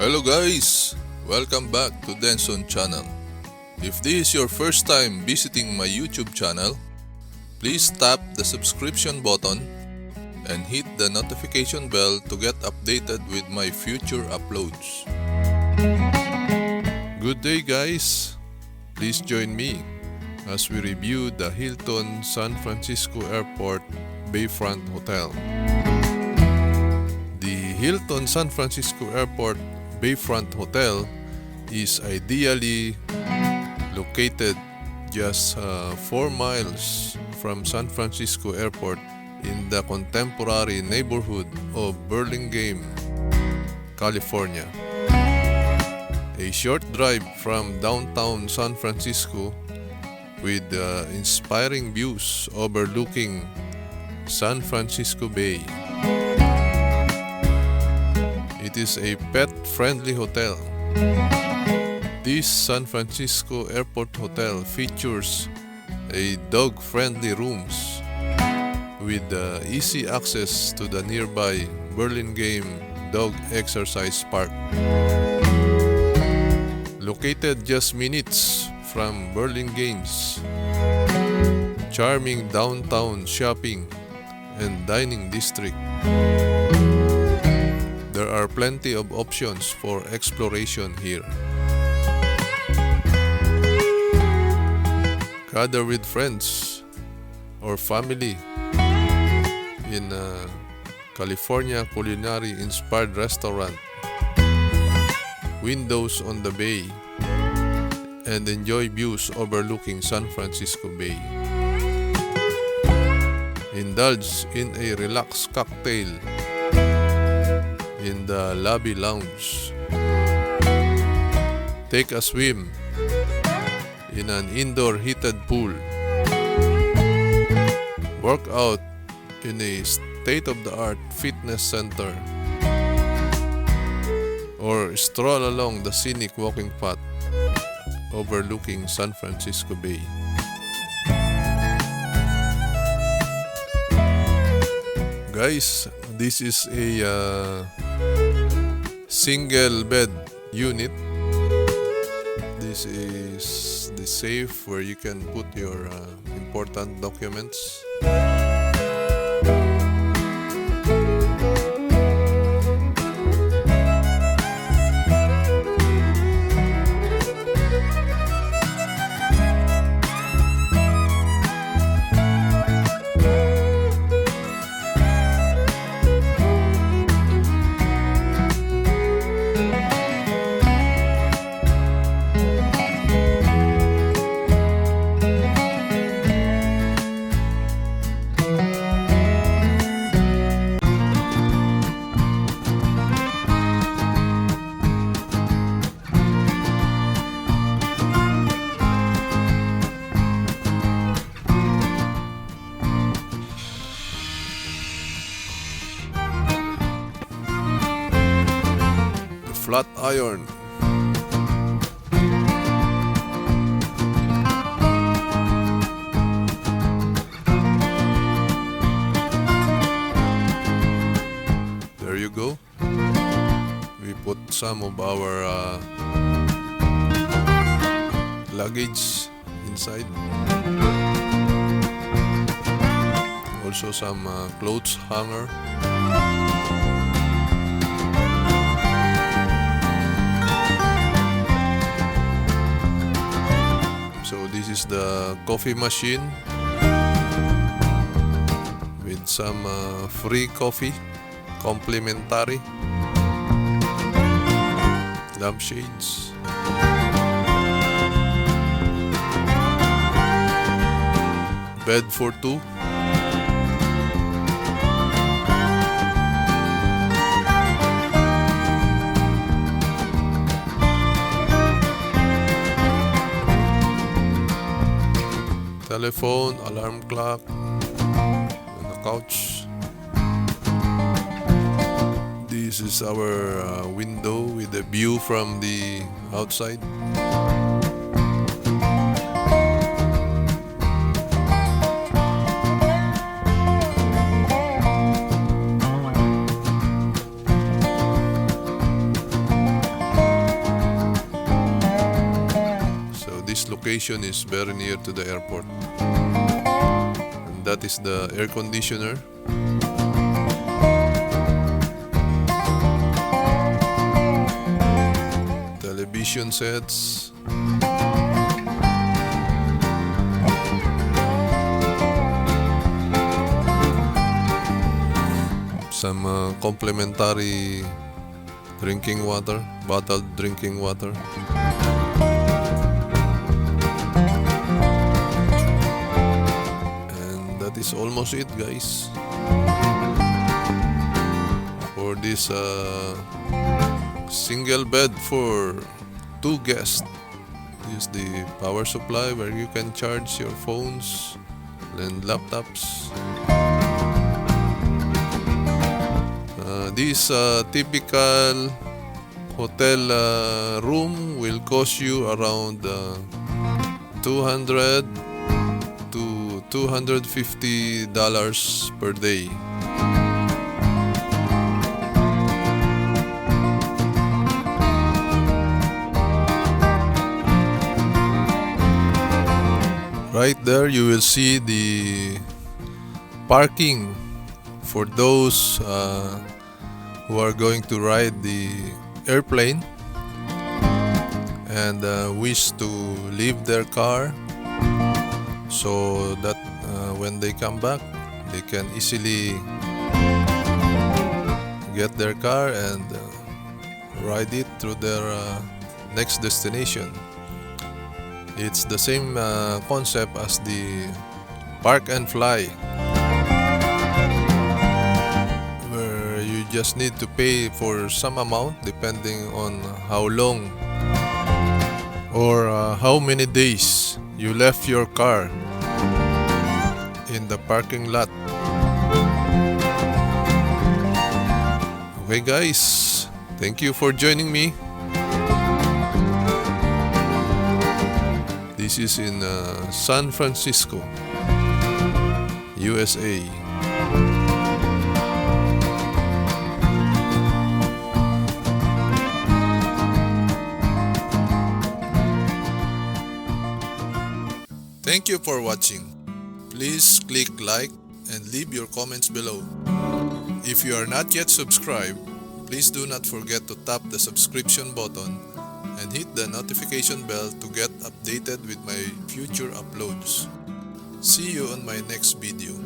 Hello guys! Welcome back to Denson channel. If this is your first time visiting my YouTube channel, please tap the subscription button and hit the notification bell to get updated with my future uploads. Good day guys! Please join me as we review the Hilton San Francisco Airport Bayfront Hotel. The Hilton San Francisco Airport Bayfront Hotel is ideally located just 4 miles from San Francisco Airport in the contemporary neighborhood of Burlingame, California. A short drive from downtown San Francisco with inspiring views overlooking San Francisco Bay. It is a pet-friendly hotel. This San Francisco Airport Hotel features a dog-friendly rooms with easy access to the nearby Burlingame Dog Exercise Park. Located just minutes from Burlingame's charming downtown shopping and dining district, there are plenty of options for exploration here. Gather with friends or family in a California culinary-inspired restaurant, windows on the bay, and enjoy views overlooking San Francisco Bay. Indulge in a relaxed cocktail in the lobby lounge. Take a swim in an indoor heated pool. Work out in a state-of-the-art fitness center. Or stroll along the scenic walking path overlooking San Francisco Bay. Guys, this is a single bed unit. This is the safe where you can put your important documents. Flat iron. There you go. We put some of our luggage inside. Also some clothes hanger. So this is the coffee machine with some free coffee, complimentary, lampshades, bed for two, telephone, alarm clock, on the couch. This is our window with a view from the outside. location is very near to the airport. And that is the air conditioner. Television sets. Some complimentary drinking water, bottled drinking water. And that is almost it, guys, for this single bed for 2 guests. Use the power supply where you can charge your phones and laptops. This typical hotel room will cost you around $200 to $250 per day. Right there you will see the parking for those who are going to ride the airplane and wish to leave their car, so that when they come back they can easily get their car and ride it through their next destination. It's the same concept as the park and fly, just need to pay for some amount depending on how long or how many days you left your car in the parking lot. Okay guys, thank you for joining me. This is in San Francisco, USA. Thank you for watching. Please click like and leave your comments below. If you are not yet subscribed, please do not forget to tap the subscription button and hit the notification bell to get updated with my future uploads. See you on my next video.